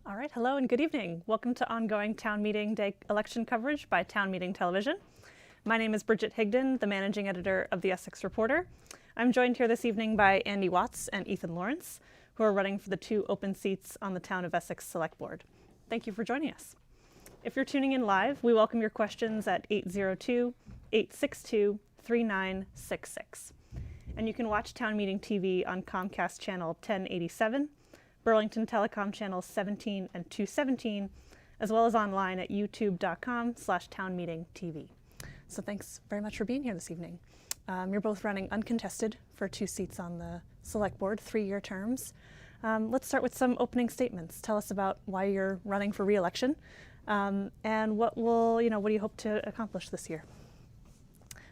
All right, hello and good evening. Welcome to ongoing Town Meeting Day election coverage by Town Meeting Television. My name is Bridget Higdon, the managing editor of the Essex Reporter. I'm joined here this evening by Andy Watts and Ethan Lawrence, who are running for the two open seats on the Town of Essex Select Board. Thank you for joining us. If you're tuning in live, we welcome your questions at 802-862-3966. And you can watch Town Meeting TV on Comcast Channel 1087, Burlington Telecom Channels 17 and 217, as well as online at youtube.com/townmeetingtv. So thanks very much for being here this evening. You're both running uncontested for two seats on the Select Board, 3-year terms. Let's start with some opening statements. Tell us about why you're running for re-election, and what do you hope to accomplish this year?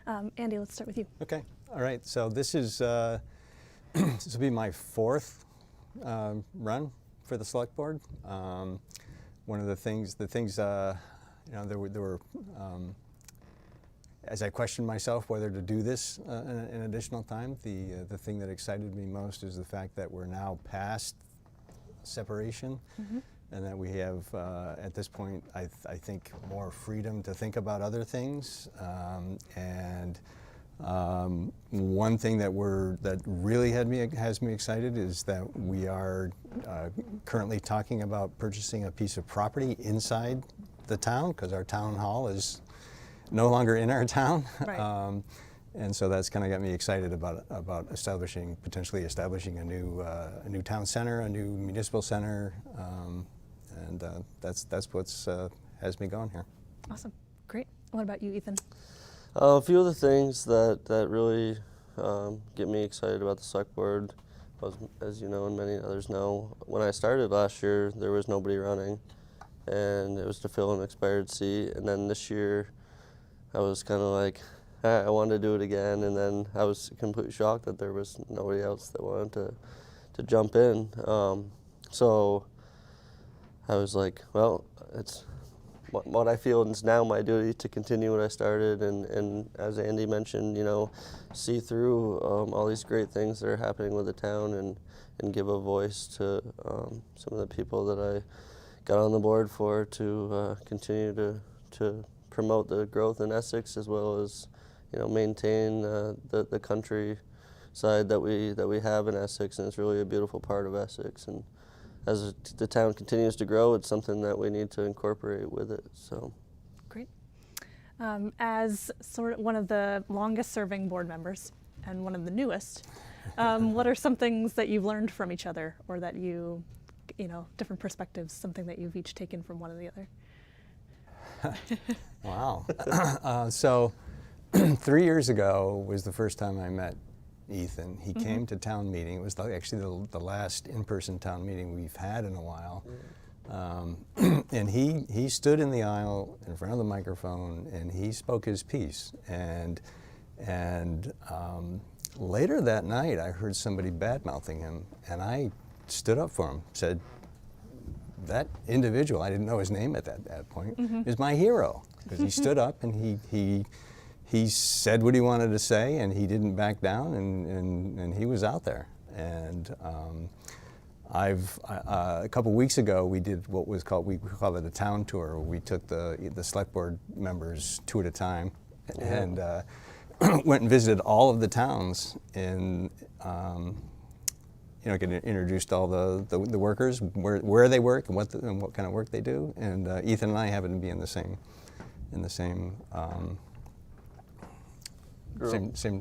Andy, let's start with you. Okay. All right. So this is this will be my fourth run for the Select Board. One of the things, there were as I questioned myself whether to do this an additional time, the thing that excited me most is the fact that we're now past separation, and that we have at this point, I think, more freedom to think about other things. One thing that really has me excited is that we are currently talking about purchasing a piece of property inside the town, because our town hall is no longer in our town. Right. And so that's kind of got me excited about potentially establishing a new town center, a new municipal center, and that's what's has me going here. Awesome. Great. What about you, Ethan? A few of the things that really get me excited about the Select Board, as you know and many others know, when I started last year there was nobody running, and it was to fill an expired seat. And then this year I was kind of like, I wanted to do it again, and then I was completely shocked that there was nobody else that wanted to jump in. So I was like, well, it's what I feel is now my duty to continue what I started, and as Andy mentioned, see through all these great things that are happening with the town, and give a voice to some of the people that I got on the board for, to continue to promote the growth in Essex, as well as maintain the countryside that we have in Essex, and it's really a beautiful part of Essex. And as the town continues to grow, it's something that we need to incorporate with it. So, Great. As sort of one of the longest serving board members and one of the newest, what are some things that you've learned from each other, or that different perspectives, something that you've each taken from one or the other? Wow. So 3 years ago was the first time I met Ethan. He came to town meeting. It was actually the last in-person town meeting we've had in a while. And he stood in the aisle in front of the microphone, and he spoke his piece. And later that night, I heard somebody bad-mouthing him, and I stood up for him, said, that individual, I didn't know his name at that point, is my hero. Because he stood up and he said what he wanted to say, and he didn't back down, and he was out there. And a couple weeks ago, we did what we call it a town tour. We took the Select Board members 2 at a time, and went and visited all of the towns, and get introduced to all the workers, where they work, and what kind of work they do. And Ethan and I happen to be in the same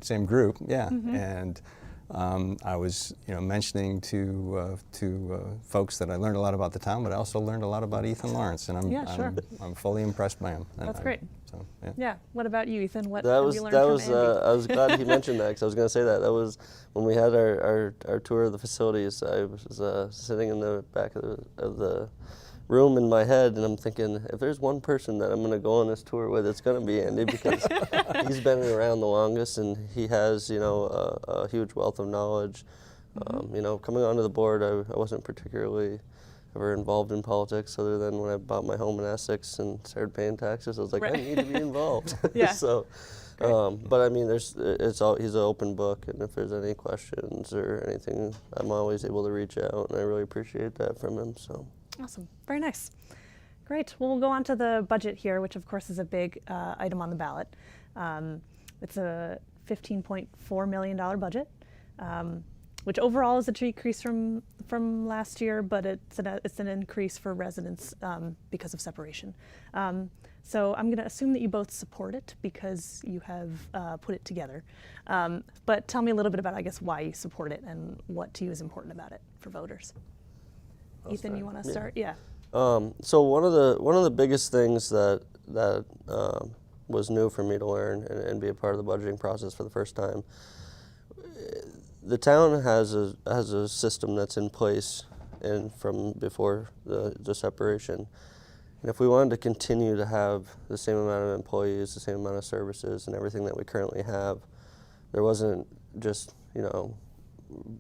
same group, yeah. And I was, mentioning to folks that I learned a lot about the town, but I also learned a lot about Ethan Lawrence, and I'm fully impressed by him. That's great. So, yeah. Yeah. What about you, Ethan? What have you learned from Andy? I was glad he mentioned that, because I was going to say that. That was when we had our tour of the facilities. I was sitting in the back of the room in my head, and I'm thinking, if there's one person that I'm going to go on this tour with, it's going to be Andy, because he's been around the longest, and he has a huge wealth of knowledge. Coming onto the board, I wasn't particularly ever involved in politics, other than when I bought my home in Essex and started paying taxes. I was like, I need to be involved. Yeah. So, but I mean, he's an open book, and if there's any questions or anything, I'm always able to reach out, and I really appreciate that from him. So. Awesome. Very nice. Great. Well, we'll go on to the budget here, which of course is a big item on the ballot. It's a $15.4 million budget, which overall is a decrease from last year, but it's an increase for residents because of separation. So I'm going to assume that you both support it because you have put it together. But tell me a little bit about, I guess, why you support it and what to you is important about it for voters. Ethan, you want to start? Yeah. So one of the biggest things that was new for me to learn and be a part of the budgeting process for the first time. The town has a system that's in place and from before the separation. And if we wanted to continue to have the same amount of employees, the same amount of services and everything that we currently have, there wasn't just,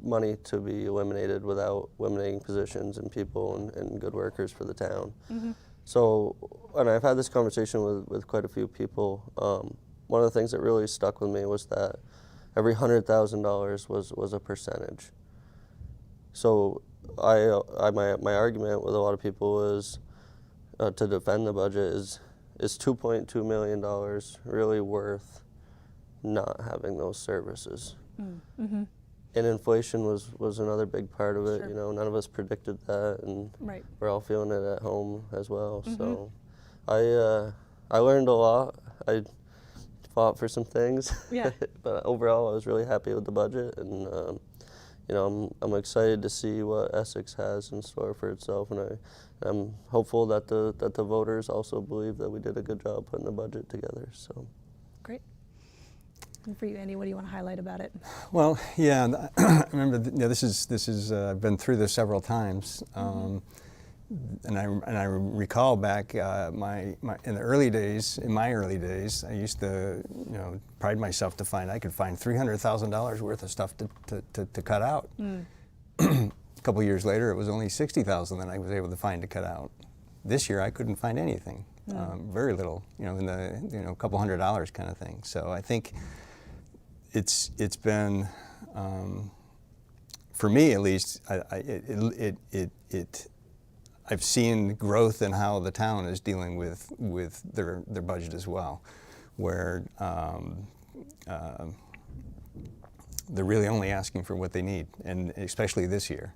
money to be eliminated without eliminating positions and people and good workers for the town. Mm-hmm. So, and I've had this conversation with quite a few people. One of the things that really stuck with me was that every $100,000 was a percentage. So my argument with a lot of people is to defend the budget is $2.2 million really worth not having those services? Mm-hmm. And inflation was another big part of it. Sure. None of us predicted that, and Right. we're all feeling it at home as well. Mm-hmm. So I learned a lot. I fought for some things, Yeah. but overall I was really happy with the budget, and I'm excited to see what Essex has in store for itself, and I'm hopeful that the voters also believe that we did a good job putting the budget together. So. Great. And for you, Andy, what do you want to highlight about it? Well, yeah, I remember. This is. I've been through this several times, and I recall back in my early days. I used to pride myself to find I could find $300,000 worth of stuff to cut out. A couple of years later, it was only $60,000 that I was able to find to cut out. This year, I couldn't find anything, very little, in the a couple $100 kind of thing. So I think. It's been, for me at least, I've seen growth in how the town is dealing with their budget as well, where they're really only asking for what they need, and especially this year,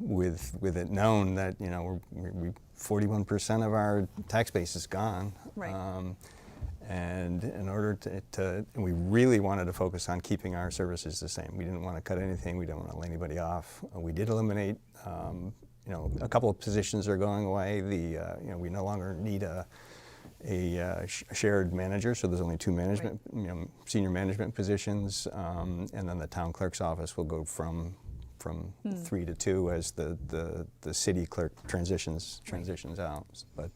with it known that 41% of our tax base is gone. Right. And in order we really wanted to focus on keeping our services the same. We didn't want to cut anything. We didn't want to lay anybody off. We did eliminate, a couple of positions are going away. We no longer need a shared manager, so there's only two management, Right. Senior management positions, and then the town clerk's office will go from 3 to 2 as the city clerk transitions out. But.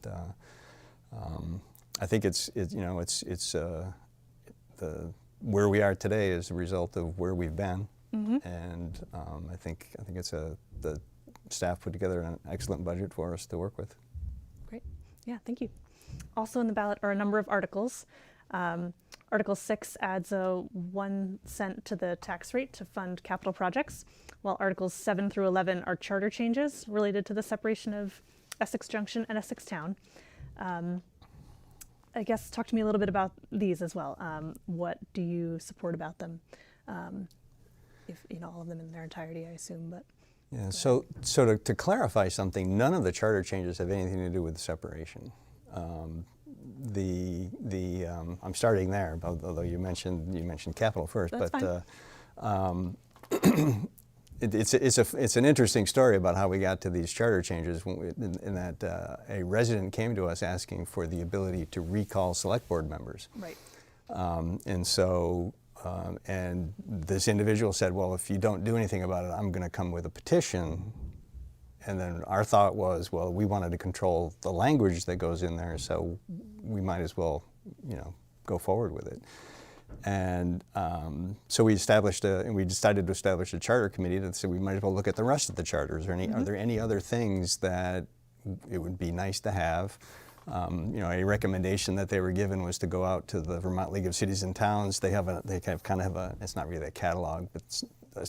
I think it's where we are today is a result of where we've been, and I think the staff put together an excellent budget for us to work with. Great. Yeah, thank you. Also in the ballot are a number of articles. Article 6 adds a 1 cent to the tax rate to fund capital projects, while Articles 7 through 11 are charter changes related to the separation of Essex Junction and Essex Town. I guess talk to me a little bit about these as well. What do you support about them? If all of them in their entirety, I assume. But yeah. So to clarify something, none of the charter changes have anything to do with the separation. I'm starting there, although you mentioned capital first. That's but fine. It's an interesting story about how we got to these charter changes, in that a resident came to us asking for the ability to recall select board members. Right. And this individual said, well, if you don't do anything about it, I'm going to come with a petition. And then our thought was, well, we wanted to control the language that goes in there, so we might as well, go forward with it. And so we decided to establish a charter committee that said we might as well look at the rest of the charters. Are there any other things that it would be nice to have? A recommendation that they were given was to go out to the Vermont League of Cities and Towns. They kind of have a, it's not really a catalog, but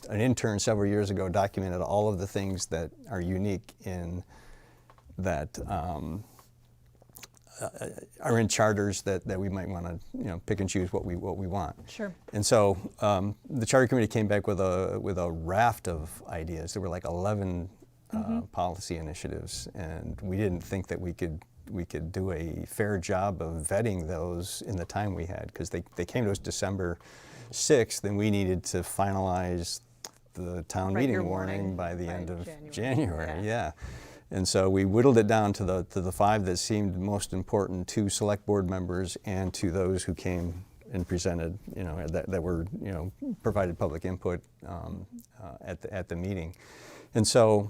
an intern several years ago documented all of the things that are unique in that are in charters that we might want to pick and choose what we want. Sure. And so the charter committee came back with a raft of ideas. There were like 11 policy initiatives, and we didn't think that we could do a fair job of vetting those in the time we had, because they came to us December 6th, and we needed to finalize the town meeting warning by the end of January. Yeah. And so we whittled it down to the 5 that seemed most important to select board members and to those who came and presented, that were, provided public input at the meeting. And so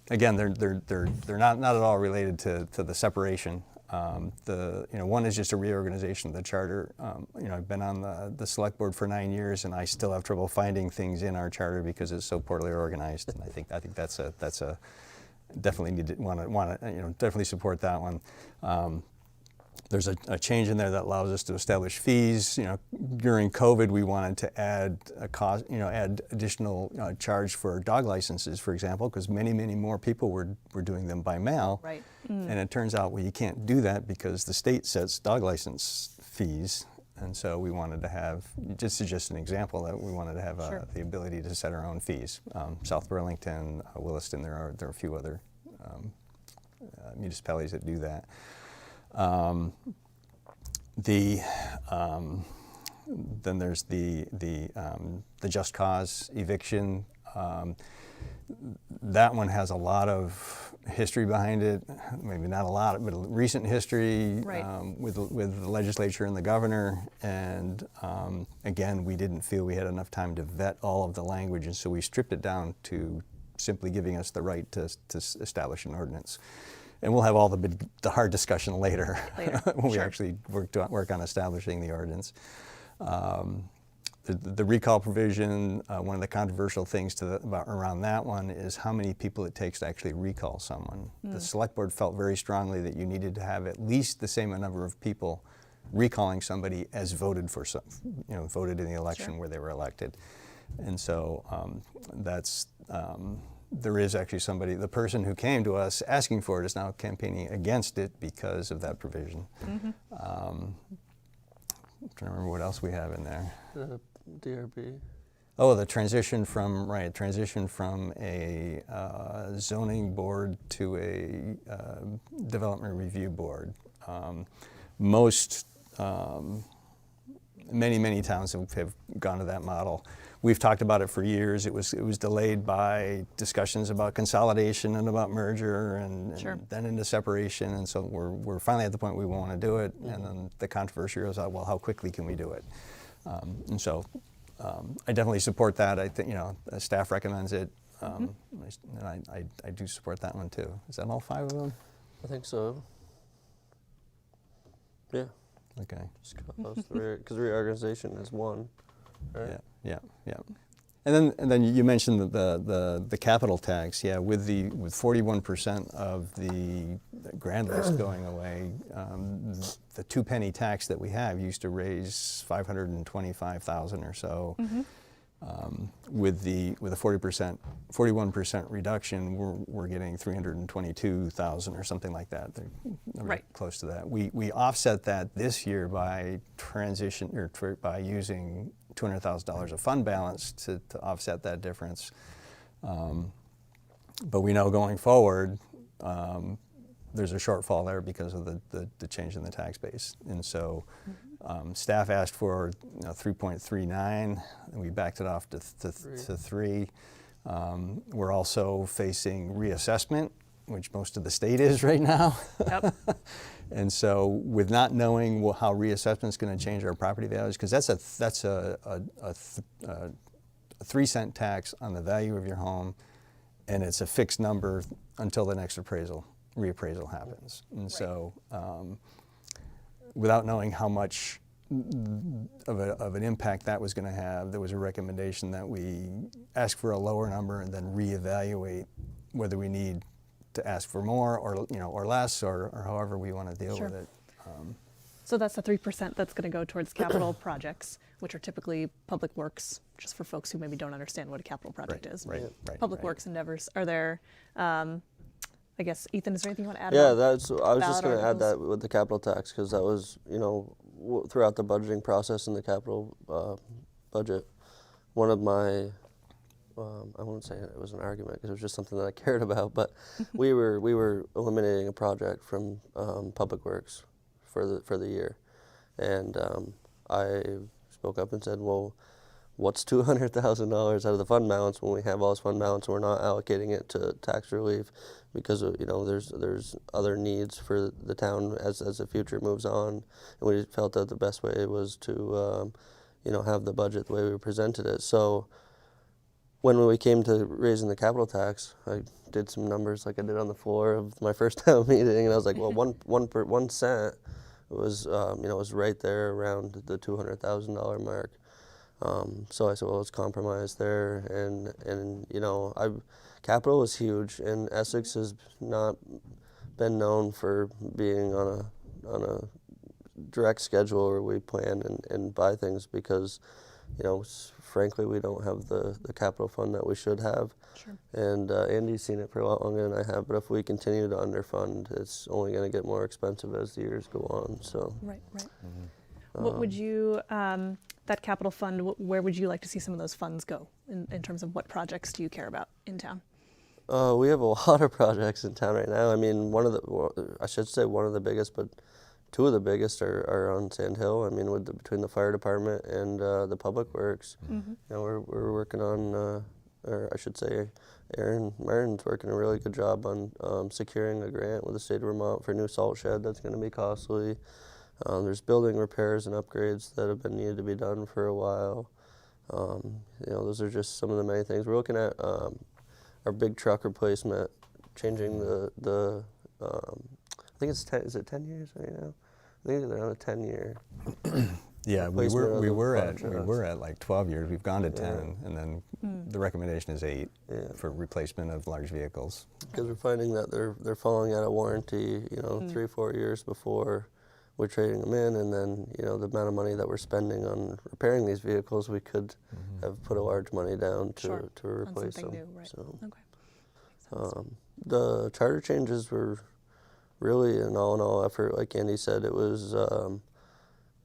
again, they're not at all related to the separation. One is just a reorganization of the charter. I've been on the select board for 9 years, and I still have trouble finding things in our charter because it's so poorly organized. And I think that's a definitely definitely support that one. There's a change in there that allows us to establish fees. During COVID, we wanted to add a cost, add additional charge for dog licenses, for example, because many more people were doing them by mail. Right. And it turns out, you can't do that because the state sets dog license fees. And so we wanted to have, just an example, that we wanted to have the ability to set our own fees. South Burlington, Williston, there are a few other municipalities that do that. Then there's the just cause eviction. That one has a lot of history behind it. Maybe not a lot, but a recent history with the legislature and the governor. And again, we didn't feel we had enough time to vet all of the language, and so we stripped it down to simply giving us the right to establish an ordinance. And we'll have all the hard discussion later when we actually work on establishing the ordinance. The recall provision, one of the controversial things around that one is how many people it takes to actually recall someone. The select board felt very strongly that you needed to have at least the same number of people recalling somebody as voted for voted in the election where they were elected. And so there is actually somebody, the person who came to us asking for it is now campaigning against it because of that provision. I'm trying to remember what else we have in there. The DRB. Oh, the transition from a zoning board to a development review board. Many towns have gone to that model. We've talked about it for years. It was delayed by discussions about consolidation and about merger and then into separation. And so we're finally at the point we want to do it. And then the controversy goes out, well, how quickly can we do it? And so I definitely support that. I think, staff recommends it. And I do support that one too. Is that all 5 of them? I think so. Yeah. Okay. Just because reorganization is one. Right? Yeah. And then you mentioned the capital tax. Yeah, with 41% of the grand list going away, the 2-penny tax that we have used to raise $525,000 or so. With a 41% reduction, we're getting $322,000 or something like that. They're close to that. We offset that this year by by using $200,000 of fund balance to offset that difference. But we know going forward, there's a shortfall there because of the change in the tax base. And so staff asked for 3.39, and we backed it off to 3. We're also facing reassessment, which most of the state is right now. Yep. And so with not knowing how reassessment is going to change our property values, because that's a 3-cent tax on the value of your home, and it's a fixed number until the next reappraisal happens. And so without knowing how much of an impact that was going to have, there was a recommendation that we ask for a lower number and then reevaluate whether we need to ask for more or less or however we want to deal with it. So that's the 3% that's going to go towards capital projects, which are typically public works, just for folks who maybe don't understand what a capital project is. Right. Public works endeavors. Are there I guess, Ethan, is there anything you want to add? Yeah, about I was just ballot going to add articles? that with the capital tax, because that was, throughout the budgeting process in the capital budget, one of my, I won't say it was an argument because it was just something that I cared about, but we were eliminating a project from Public Works for the year, and I spoke up and said, well, what's $200,000 out of the fund balance when we have all this fund balance and we're not allocating it to tax relief, because there's other needs for the town as the future moves on, and we felt that the best way was to have the budget the way we presented it. So when we came to raising the capital tax, I did some numbers like I did on the floor of my first town meeting, and I was like, well, 1 cent was was right there around the $200,000 mark. So I said, well, let's compromise there, and capital is huge, and Essex has not been known for being on a direct schedule where we plan and buy things, because frankly we don't have the capital fund that we should have. Sure. And Andy's seen it for a lot longer than I have, but if we continue to underfund, it's only going to get more expensive as the years go on. So Right. What would you, that capital fund, where would you like to see some of those funds go in terms of what projects do you care about in town? we have a lot of projects in town right now. I mean, one of the biggest, but two of the biggest are on Sand Hill. I mean, between the fire department and the Public Works, we're working on, or I should say, Aaron Martin's working a really good job on securing a grant with the state of Vermont for a new salt shed that's going to be costly. There's building repairs and upgrades that have been needed to be done for a while. Those are just some of the many things. We're looking at our big truck replacement, changing the I think it's 10. Is it 10 years right now? I think they're on a 10-year. Yeah, we were at like 12 years. We've gone to 10, Yeah. and then the recommendation is 8 for replacement of large vehicles. Because we're finding that they're falling out of warranty, 3-4 years before we're trading them in, and then the amount of money that we're spending on repairing these vehicles, we could have put a large money down to replace them. New, right. So, Okay. the charter changes were really an all-in-all effort. Like Andy said, it was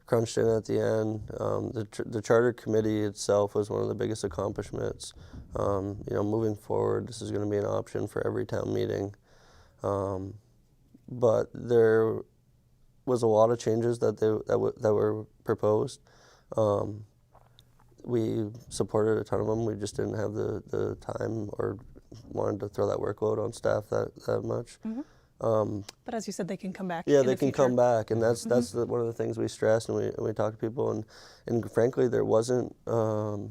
crunched in at the end. The charter committee itself was one of the biggest accomplishments. Moving forward, this is going to be an option for every town meeting. But there was a lot of changes that were proposed. We supported a ton of them. We just didn't have the time or wanted to throw that workload on staff that much. But as you said, they can come back. Yeah, in they the can future. come back, and that's one of the things we stressed, and we talked to people, and frankly, there wasn't a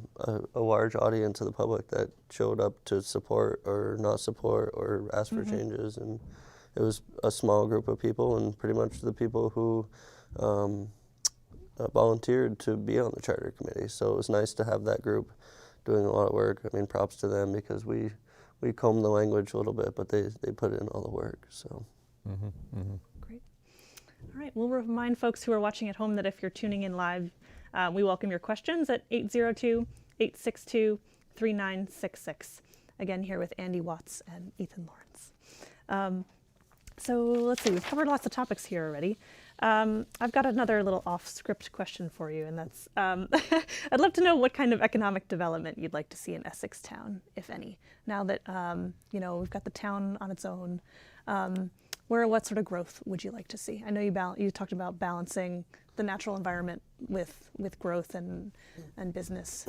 large audience of the public that showed up to support or not support or ask for changes, and it was a small group of people, and pretty much the people who volunteered to be on the charter committee. So it was nice to have that group doing a lot of work. I mean, props to them, because we combed the language a little bit, but they put in all the work. So. Great. All right. We'll remind folks who are watching at home that if you're tuning in live, we welcome your questions at 802-862-3966. Again, here with Andy Watts and Ethan Lawrence. So let's see. We've covered lots of topics here already. I've got another little off-script question for you, and that's I'd love to know what kind of economic development you'd like to see in Essex Town, if any. Now that we've got the town on its own, what sort of growth would you like to see? I know you talked about balancing the natural environment with growth and business.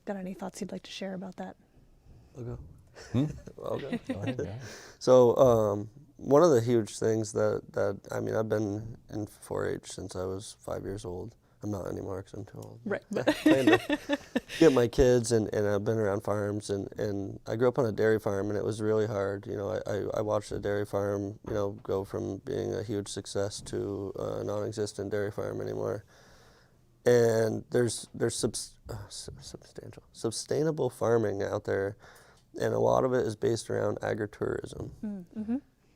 Got any thoughts you'd like to share about that? I'll go. Go ahead, yeah. So one of the huge things that I've been in 4-H since I was 5 years old. I'm not anymore because I'm too old. Right. Trying to get my kids, and I've been around farms, and I grew up on a dairy farm, and it was really hard. I watched a dairy farm, go from being a huge success to a non-existent dairy farm anymore. And there's sustainable farming out there, and a lot of it is based around agritourism.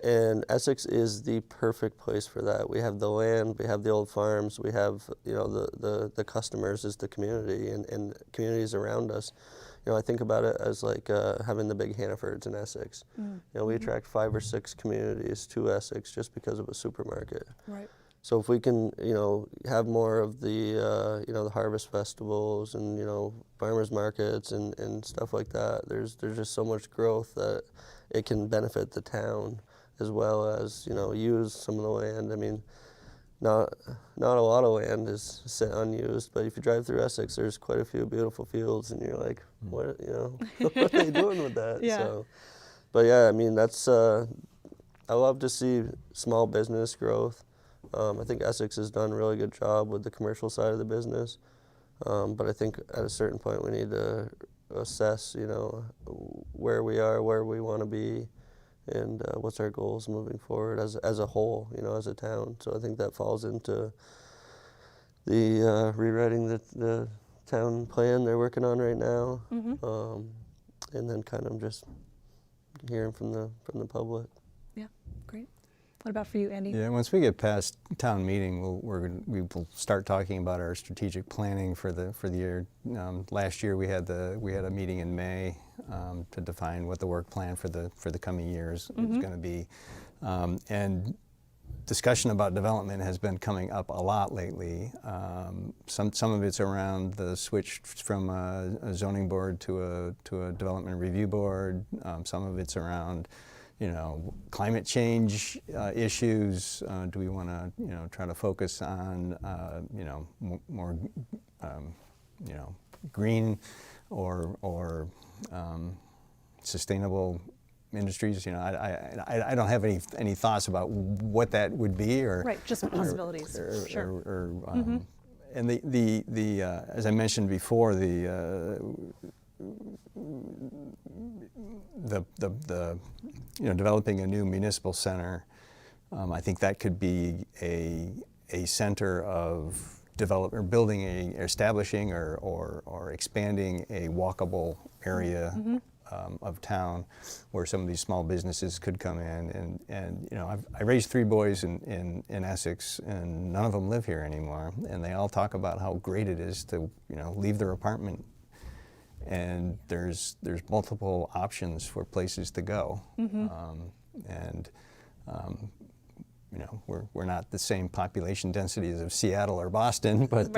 And Essex is the perfect place for that. We have the land, we have the old farms, we have the customers is the community and communities around us. I think about it as like having the big Hannafords in Essex. We attract 5 or 6 communities to Essex just because of a supermarket. Right. So if we can, have more of the, the harvest festivals and, farmers markets and stuff like that, there's just so much growth that it can benefit the town as well as, use some of the land. I mean, not a lot of land is sit unused, but if you drive through Essex, there's quite a few beautiful fields, and you're like, what, what are they doing with that? Yeah. So, but yeah, I mean, that's, I love to see small business growth. I think Essex has done a really good job with the commercial side of the business, but I think at a certain point we need to assess, where we are, where we want to be, and what's our goals moving forward as a whole, as a town. So I think that falls into the rewriting the town plan they're working on right now, and then kind of just hearing from the public. Yeah, great. What about for you, Andy? Yeah, once we get past town meeting, we will start talking about our strategic planning for the year. Last year we had a meeting in May to define what the work plan for the coming years is going to be, and discussion about development has been coming up a lot lately. Some of it's around the switch from a zoning board to a development review board. Some of it's around climate change issues. Do we want to, try to focus on, more, green or sustainable industries? I don't have any thoughts about what that would be, or right, just possibilities. Sure. And the as I mentioned before, developing a new municipal center, I think that could be a center of establishing or expanding a walkable area of town where some of these small businesses could come in. And I raised 3 boys in Essex, and none of them live here anymore, and they all talk about how great it is to leave their apartment. And there's multiple options for places to go, we're not the same population densities of Seattle or Boston, but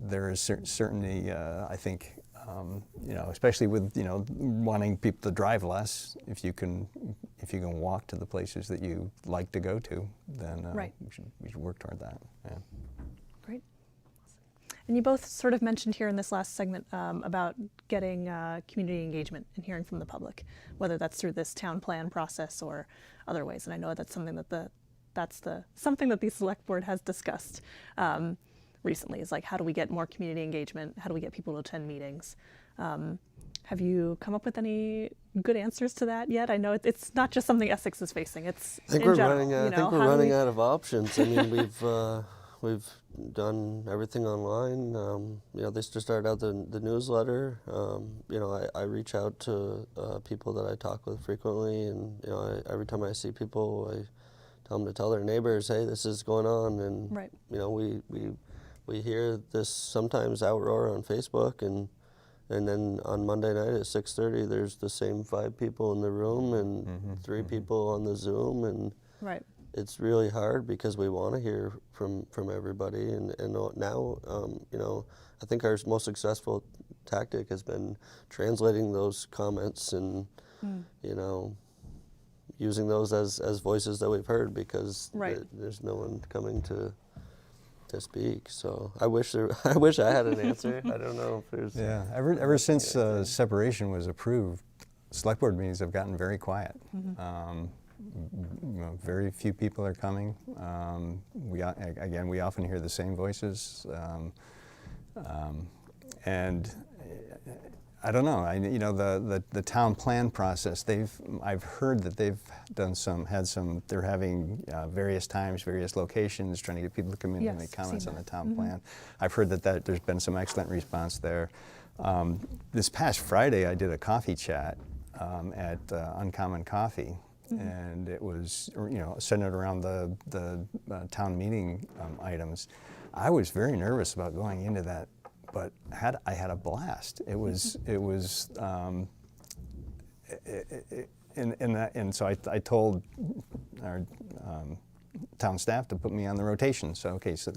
there is certainly I think especially with wanting people to drive less, if you can walk to the places that you like to go to, then we should work toward that. Yeah. Great. And you both sort of mentioned here in this last segment about getting community engagement and hearing from the public, whether that's through this town plan process or other ways. And I know that's something that something that the Select Board has discussed recently, is like, how do we get more community engagement? How do we get people to attend meetings? Have you come up with any good answers to that yet? I know it's not just something Essex is facing. It's I think we're running out of options. I mean, we've done everything online. They just started out the newsletter. I reach out to people that I talk with frequently, and every time I see people, I tell them to tell their neighbors, hey, this is going on. And right. We hear this sometimes outroar on Facebook, and then on Monday night at 6:30, there's the same 5 people in the room and 3 people on the Zoom, and right. It's really hard because we want to hear from everybody, and now I think our most successful tactic has been translating those comments and using those as voices that we've heard, because there's no one coming to speak. So I wish I had an answer. I don't know if there's ever since separation was approved, Select Board meetings have gotten very quiet. Very few people are coming. We often hear the same voices, and I don't know. The town plan process. I've heard that they've they're having various times, various locations, trying to get people to come in and make comments on the town plan. I've heard that there's been some excellent response there. This past Friday, I did a coffee chat at Uncommon Coffee. And it was, centered around the town meeting items. I was very nervous about going into that but I had a blast. It was and so I told our town staff to put me on the rotation. So okay, so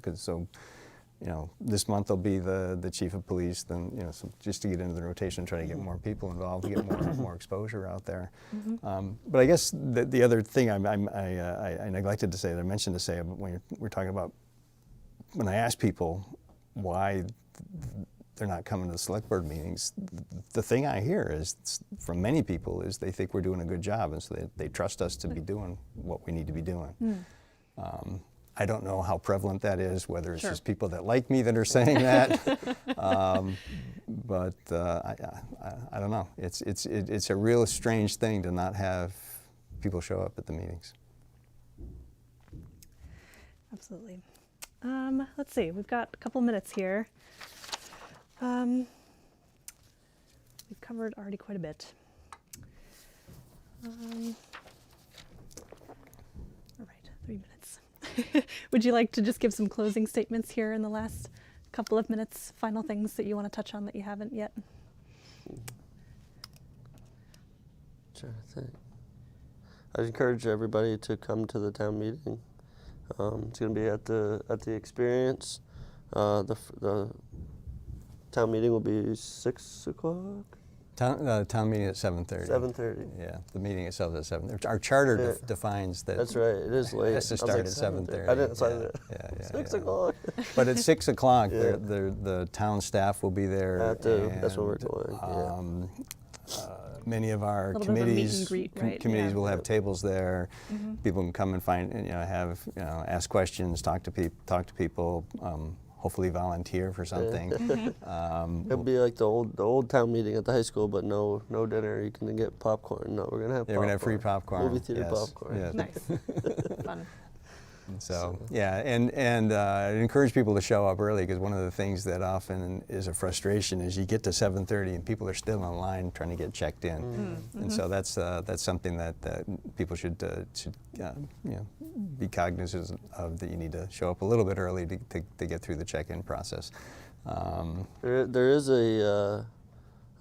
you know, this month I'll be the chief of police. Then, you know, so just to get into the rotation, try to get more people involved, to get more exposure out there. But I guess the other thing I neglected to say, that I mentioned to say when we're talking about, when I ask people why they're not coming to the select board meetings, the thing I hear is from many people is they think we're doing a good job, and so they trust us to be doing what we need to be doing. I don't know how prevalent that is, whether it's just people that like me that are saying that, but I don't know. It's a real strange thing to not have people show up at the meetings. Absolutely. Let's see, we've got a couple minutes here. We've covered already quite a bit. All right, 3 minutes. Would you like to just give some closing statements here in the last couple of minutes? Final things that you want to touch on that you haven't yet? Trying to think. I'd encourage everybody to come to the town meeting. It's going to be at the experience. The town meeting will be 6 o'clock. Town meeting at 7:30. 7:30. Yeah, the meeting itself is at 7. Our charter defines that. That's right. It is late. It has to start at 7:30. I didn't sign it. Yeah, 6 o'clock. But at 6 o'clock, the town staff will be there. That's what we're doing. Many of our Little bit of a meet and committees greet, right? committees Yeah. will have tables there. People can come and find, have, ask questions, talk to people. Hopefully volunteer for something. It'll be like the old town meeting at the high school, but no dinner. You can get popcorn. No, we're gonna have. Yeah, we're gonna have free popcorn. Movie theater popcorn. Yes. Nice. Fun. So yeah, and I encourage people to show up early, because one of the things that often is a frustration is you get to 7:30 and people are still in line trying to get checked in, and so that's something that people should be cognizant of, that you need to show up a little bit early to get through the check-in process. There is a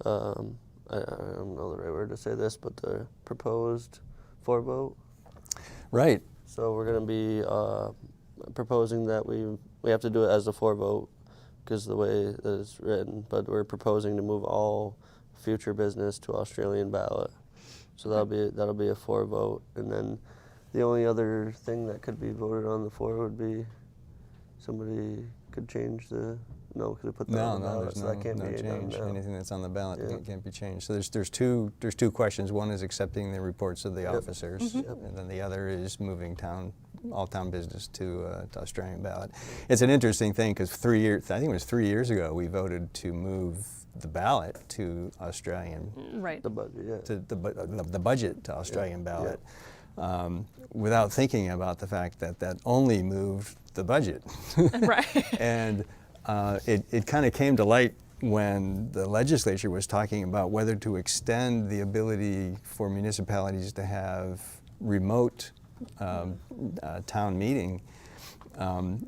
I don't know the right word to say this, but the proposed 4-vote. Right. So we're going to be proposing that we have to do it as a 4-vote because the way that it's written, but we're proposing to move all future business to Australian ballot. So that'll be a 4-vote, and then the only other thing that could be voted on the floor would be somebody could change the because we put that on the ballot, there's so that can't no be change. done now. Anything that's on the ballot can't be changed. So there's two questions. One is accepting the reports of the officers, and then the other is moving all town business to Australian ballot. It's an interesting thing, because I think it was 3 years ago, we voted to move the ballot to Australian. Right. The budget, yeah. To the budget to Australian ballot, without thinking about the fact that only moved the budget. Right. And it kind of came to light when the legislature was talking about whether to extend the ability for municipalities to have remote town meeting.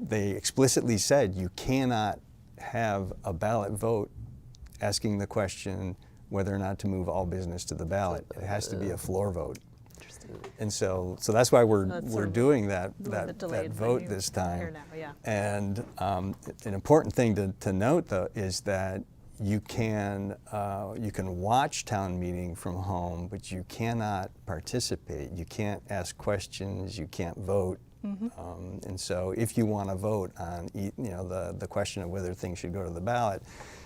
They explicitly said you cannot have a ballot vote asking the question whether or not to move all business to the ballot. It has to be a floor vote. And so that's why we're doing that vote this time. Now, yeah. And an important thing to note, though, is that you can watch town meeting from home, but you cannot participate. You can't ask questions. You can't vote. And so if you want to vote on the question of whether things should go to the ballot,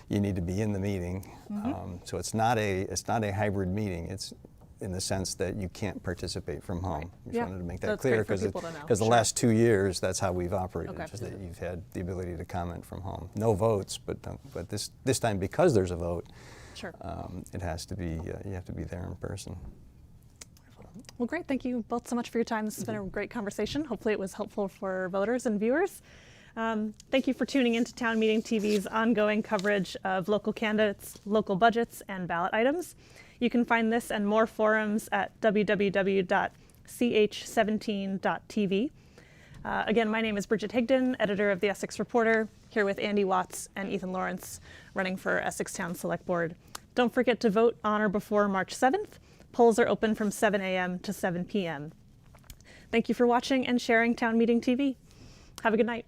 you need to be in the meeting. So it's not a hybrid meeting. It's in the sense that you can't participate from home. Right. Just Yeah. wanted to make that That's clear, great for people to know. because the Sure. last 2 years, that's how we've operated, Okay. just that you've had the ability to comment from home. No votes, but this time, because there's a vote, Sure. it has to be, you have to be there in person. Well, great. Thank you both so much for your time. This has been a great conversation. Hopefully it was helpful for voters and viewers. Thank you for tuning into Town Meeting TV's ongoing coverage of local candidates, local budgets, and ballot items. You can find this and more forums at www.ch17.tv. Again, my name is Bridget Higdon, editor of the Essex Reporter, here here with Andy Watts and Ethan Lawrence running for Essex Town Select Board. Don't forget to vote on or before March 7th. Polls are open from 7 a.m. to 7 p.m. Thank you for watching and sharing Town Meeting TV. Have a good night.